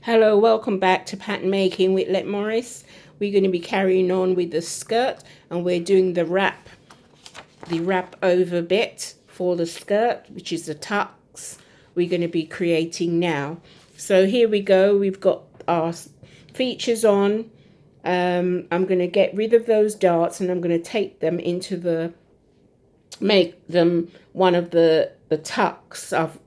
Hello, welcome back to pattern making with Let Morris. We're going to be carrying on with the skirt, and we're doing the wrap over bit for the skirt, which is the tucks we're going to be creating now. So here we go. We've got our features on. I'm going to get rid of those darts, and I'm going to take them into make them one of the tucks. I've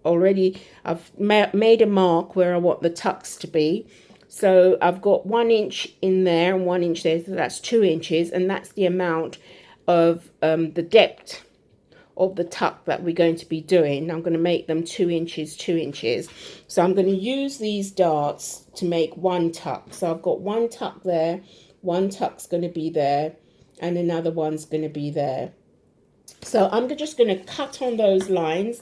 made a mark where I want the tucks to be. So I've got 1 inch in there and 1 inch there, so that's 2 inches, and that's the amount of the depth of the tuck that we're going to be doing. I'm going to make them 2 inches, 2 inches. So I'm going to use these darts to make one tuck. So I've got one tuck there, one tuck's going to be there, and another one's going to be there. So I'm just going to cut on those lines,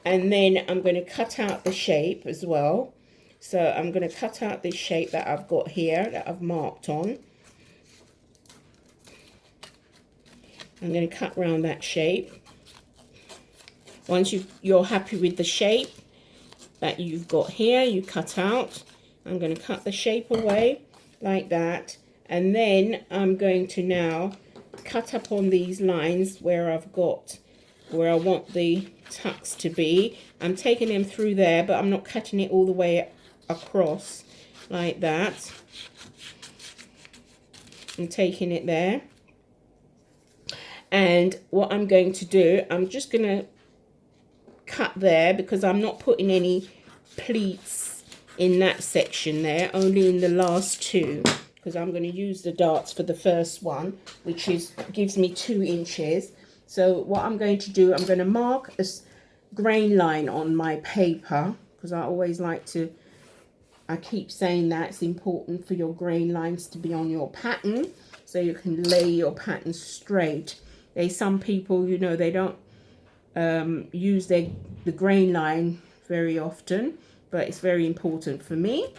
and then I'm going to cut out the shape as well. So I'm going to cut out this shape that I've got here that I've marked on. I'm going to cut around that shape. Once you're happy with the shape that you've got here, you cut out. I'm going to cut the shape away like that, and then I'm going to now cut up on these lines where I want the tucks to be. I'm taking them through there, but I'm not cutting it all the way across like that. I'm taking it there, and what I'm going to do, I'm just going to cut there because I'm not putting any pleats in that section there, only in the last two, because I'm going to use the darts for the first one, which gives me 2 inches. So what I'm going to do, I'm going to mark a grain line on my paper, because I keep saying that it's important for your grain lines to be on your pattern, so you can lay your pattern straight. There's some people, they don't use the grain line very often, but it's very important for me.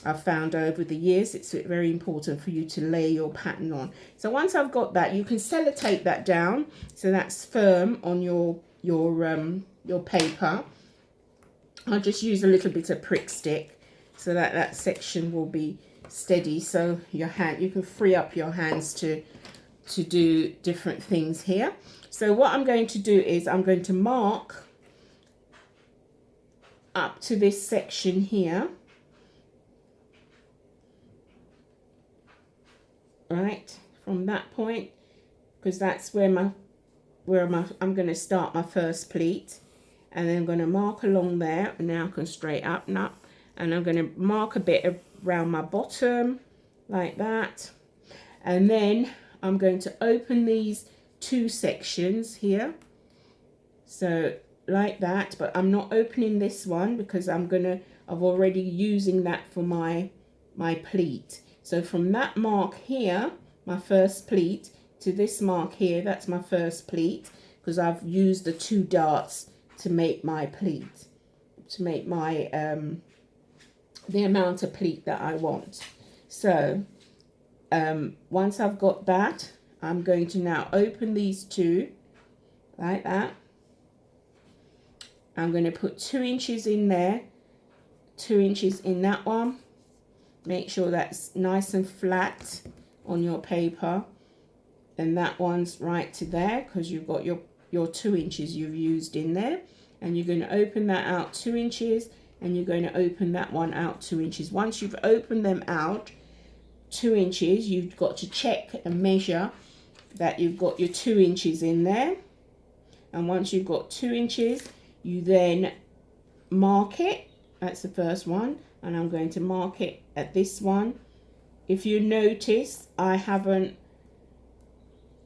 I've found over the years it's very important for you to lay your pattern on. So once I've got that, you can sellotape that down so that's firm on your paper. I'll just use a little bit of prick stick so that section will be steady, so you can free up your hands to do different things here. So what I'm going to do is I'm going to mark up to this section here, right from that point, because that's where I'm going to start my first pleat, and then I'm going to mark along there, and now I can straight up and up, and I'm going to mark a bit around my bottom like that, and then I'm going to open these two sections here, so like that, but I'm not opening this one because I'm already using that for my pleat. So from that mark here, my first pleat, to this mark here, that's my first pleat, because I've used the 2 darts to make my pleat, to make my the amount of pleat that I want. So once I've got that, I'm going to now open these 2 like that. I'm going to put 2 inches in there, 2 inches in that one. Make sure that's nice and flat on your paper, and that one's right to there, because you've got your 2 inches you've used in there, and you're going to open that out 2 inches, and you're going to open that one out 2 inches. Once you've opened them out 2 inches, you've got to check and measure that you've got your 2 inches in there, and once you've got 2 inches, you then mark it. That's the first one, and I'm going to mark it at this one. If you notice, I haven't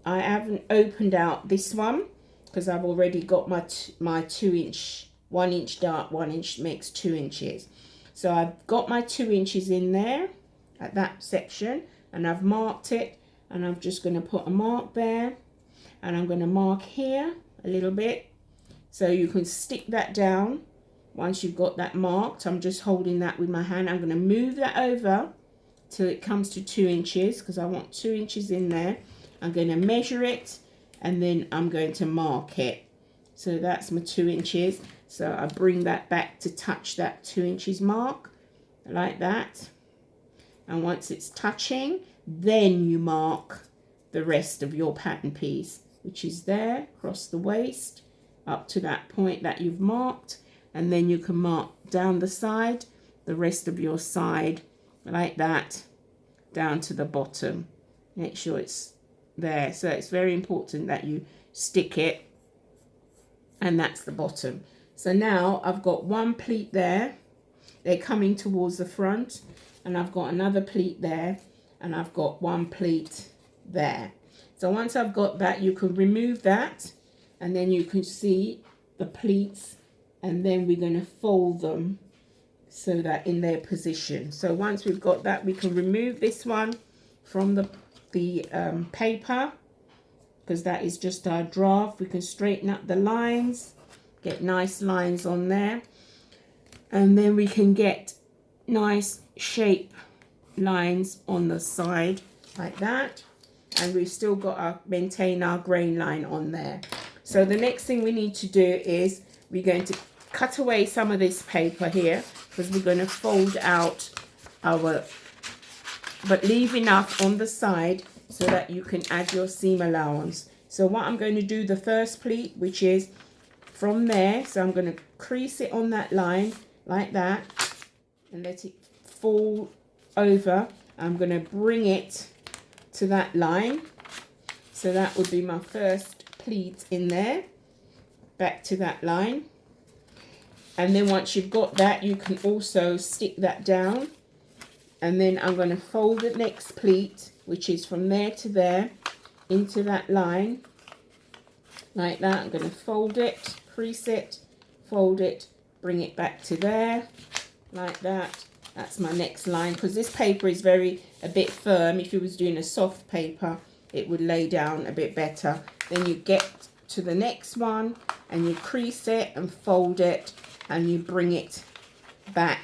opened out this one because I've already got my 2 inch, 1 inch dart, 1 inch makes 2 inches. So I've got my 2 inches in there at that section, and I've marked it, and I'm just going to put a mark there, and I'm going to mark here a little bit, so you can stick that down. Once you've got that marked, I'm just holding that with my hand. I'm going to move that over till it comes to 2 inches, because I want 2 inches in there. I'm going to measure it, and then I'm going to mark it. So that's my 2 inches. So I bring that back to touch that 2 inches mark, like that. And once it's touching, then you mark the rest of your pattern piece, which is there across the waist up to that point that you've marked. And then you can mark down the side, the rest of your side like that, down to the bottom. Make sure it's there. So it's very important that you stick it, and that's the bottom. So now I've got one pleat there, they're coming towards the front, and I've got another pleat there, and I've got one pleat there. So once I've got that, you can remove that, and then you can see the pleats, and then we're going to fold them so that in their position. So once we've got that, we can remove this one from the paper, because that is just our draft. We can straighten up the lines, get nice lines on there, and then we can get nice shape lines on the side like that, and we've still got our maintain our grain line on there. So the next thing we need to do is we're going to cut away some of this paper here, because we're going to fold out our, but leave enough on the side so that you can add your seam allowance. So what I'm going to do, the first pleat, which is from there, so I'm going to crease it on that line like that and let it fall over. I'm going to bring it to that line, so that would be my first pleat in there, back to that line. And then once you've got that, you can also stick that down, and then I'm going to fold the next pleat, which is from there to there, into that line like that. I'm going to fold it, crease it, fold it, bring it back to there like that. That's my next line, because this paper is a bit firm. If you was doing a soft paper, it would lay down a bit better. Then you get to the next one and you crease it and fold it, and you bring it back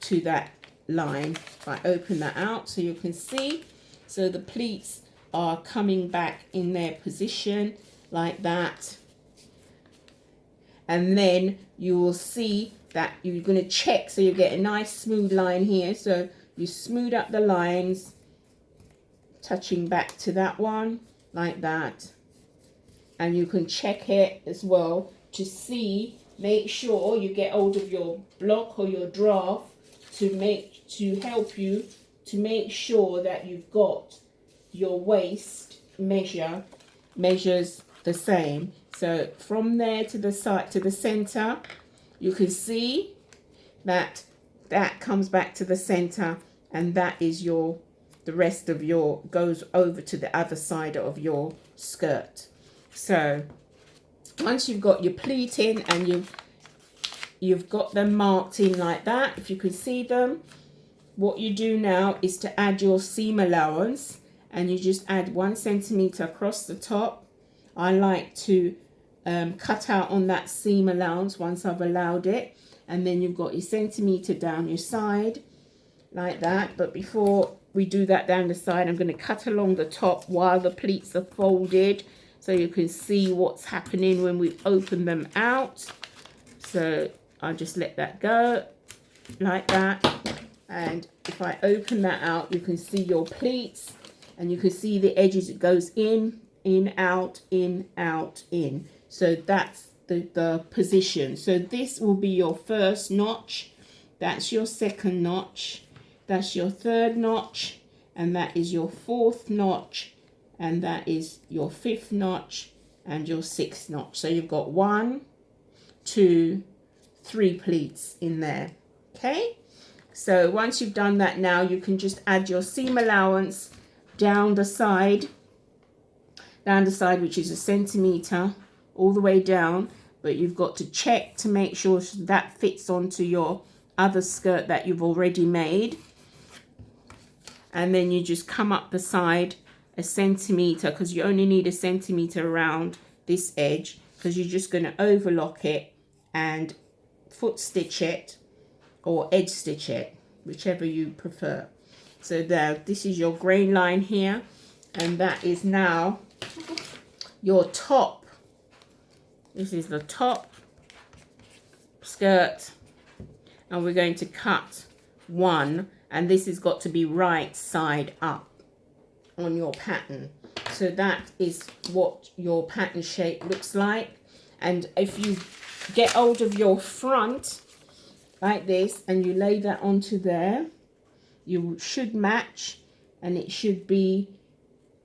to that line. If I open that out so you can see, so the pleats are coming back in their position like that, and then you will see that you're going to check, so you get a nice smooth line here. So you smooth up the lines, touching back to that one like that, and you can check it as well to see, make sure you get hold of your block or your draft to help you to make sure that you've got your waist measures the same. So from there to the side, to the center, you can see that that comes back to the center, and that is the rest of your goes over to the other side of your skirt. So once you've got your pleat in and you've got them marked in like that, if you can see them, what you do now is to add your seam allowance, and you just add 1 centimeter across the top. I like to cut out on that seam allowance once I've allowed it, and then you've got your centimeter down your side like that. But before we do that down the side, I'm going to cut along the top while the pleats are folded, so you can see what's happening when we open them out. So I'll just let that go like that, and if I open that out, you can see your pleats, and you can see the edges. It goes in, out, in, out, in. So that's the position. So this will be your first notch, that's your second notch, that's your third notch, and that is your fourth notch, and that is your fifth notch, and your sixth notch. So you've got 1, 2, 3 pleats in there. Okay, so once you've done that, now you can just add your seam allowance down the side, which is 1 centimeter all the way down, but you've got to check to make sure that fits onto your other skirt that you've already made. And then you just come up the side 1 centimeter, because you only need 1 centimeter around this edge, because you're just going to overlock it and foot stitch it or edge stitch it, whichever you prefer. So there, this is your grain line here, and that is now your top. This is the top skirt, and we're going to cut 1, and this has got to be right side up on your pattern. So that is what your pattern shape looks like. And if you get hold of your front like this and you lay that onto there, you should match, and it should be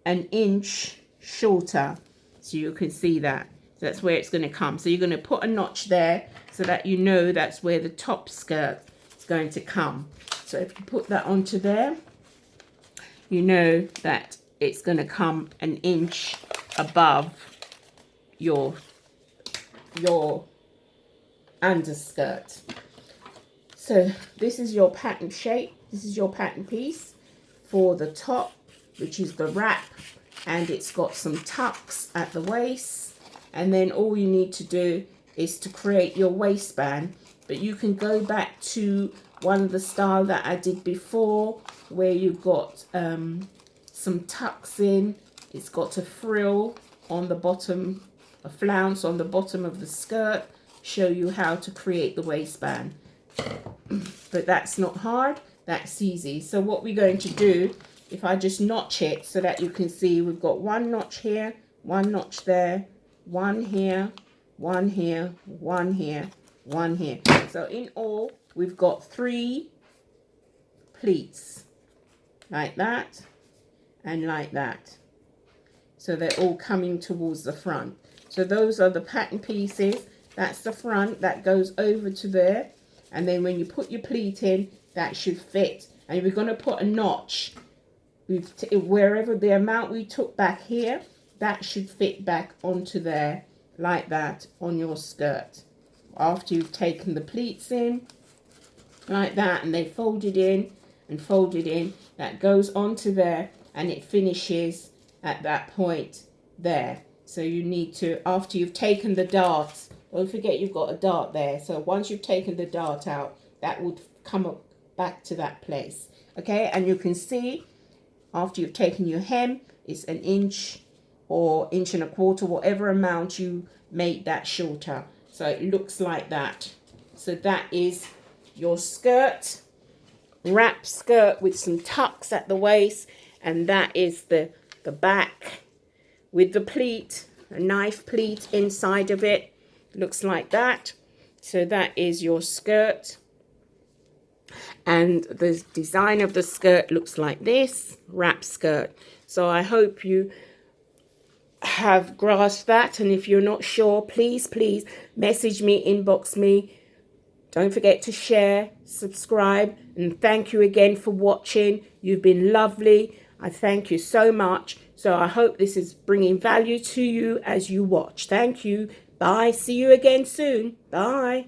an inch shorter, so you can see that. That's where it's going to come. So you're going to put a notch there so that you know that's where the top skirt is going to come. So if you put that onto there, you know that it's going to come an inch above your underskirt. So this is your pattern shape. This is your pattern piece for the top, which is the wrap, and it's got some tucks at the waist. And then all you need to do is to create your waistband. But you can go back to one of the style that I did before, where you've got some tucks in. It's got a frill on the bottom, a flounce on the bottom of the skirt. Show you how to create the waistband. But that's not hard, that's easy. So what we're going to do, if I just notch it so that you can see, we've got one notch here, one notch there, one here, one here, one here, one here. So in all, we've got 3 pleats, like that and like that. So they're all coming towards the front. So those are the pattern pieces. That's the front, that goes over to there. And then when you put your pleat in, that should fit. And we're going to put a notch. Wherever the amount we took back here, that should fit back onto there, like that, on your skirt. After you've taken the pleats in, like that, and they folded in and folded in, that goes onto there, and it finishes at that point there. So you need to, after you've taken the darts, don't forget you've got a dart there. So once you've taken the dart out, that would come up back to that place. Okay, and you can see after you've taken your hem, it's an inch or inch and a quarter, whatever amount you make that shorter. So it looks like that. So that is your skirt, wrap skirt with some tucks at the waist, and that is the back with the pleat, a knife pleat inside of it. Looks like that. So that is your skirt, and the design of the skirt looks like this, wrap skirt. So I hope you have grasped that, and if you're not sure, please message me, inbox me. Don't forget to share, subscribe, and thank you again for watching. You've been lovely. I thank you so much. So I hope this is bringing value to you as you watch. Thank you. Bye. See you again soon. Bye.